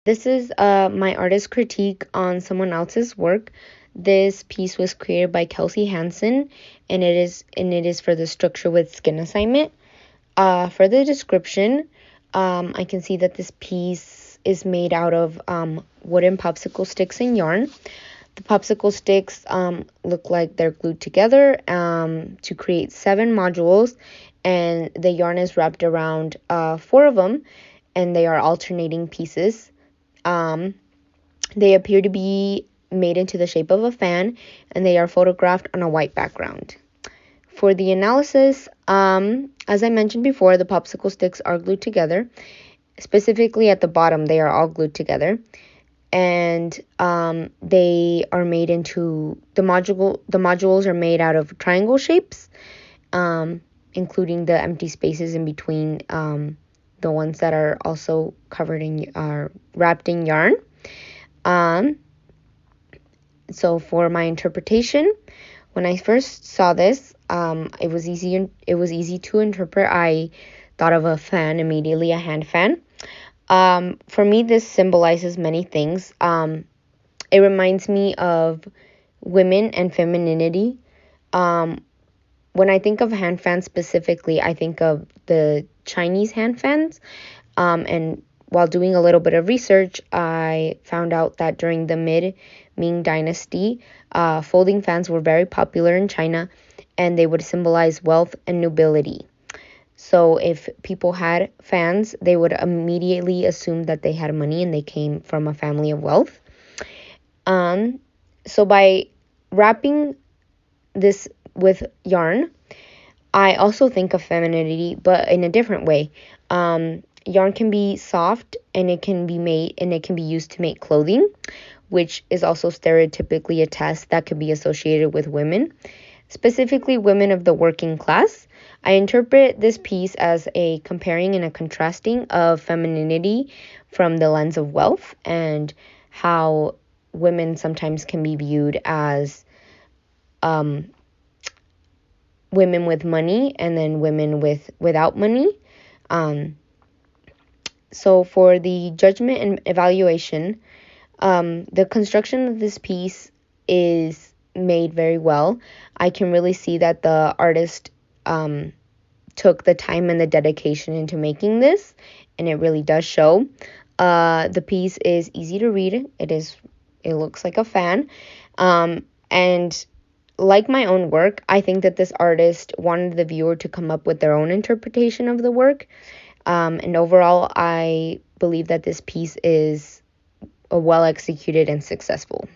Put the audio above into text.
This is my artist critique on someone else's work. This piece was created by Kelsey Hansen, and it is for the structure with skin assignment. For the description, I can see that this piece is made out of wooden popsicle sticks and yarn. The popsicle sticks look like they're glued together to create 7 modules, and the yarn is wrapped around 4 of them, and they are alternating pieces. Um, they appear to be made into the shape of a fan, and they are photographed on a white background. For the analysis, as I mentioned before, the popsicle sticks are glued together. Specifically at the bottom, they are all glued together, and they are made into the module. The modules are made out of triangle shapes, including the empty spaces in between. The ones that are also wrapped in yarn. So for my interpretation, when I first saw this, it was easy to interpret. I thought of a fan immediately, a hand fan. For me, this symbolizes many things. It reminds me of women and femininity. When I think of hand fans specifically, I think of the Chinese hand fans. And while doing a little bit of research, I found out that during the mid-Ming Dynasty, folding fans were very popular in China, and they would symbolize wealth and nobility. So if people had fans, they would immediately assume that they had money and they came from a family of wealth. So by wrapping this with yarn, I also think of femininity, but in a different way. Yarn can be soft, and it can be used to make clothing, which is also stereotypically a test that could be associated with women, specifically women of the working class. I interpret this piece as a comparing and a contrasting of femininity from the lens of wealth, and how women sometimes can be viewed as women with money, and then women without money. So for the judgment and evaluation, the construction of this piece is made very well. I can really see that the artist took the time and the dedication into making this, and it really does show. The piece is easy to read. It looks like a fan. And like my own work, I think that this artist wanted the viewer to come up with their own interpretation of the work. And overall, I believe that this piece is well executed and successful.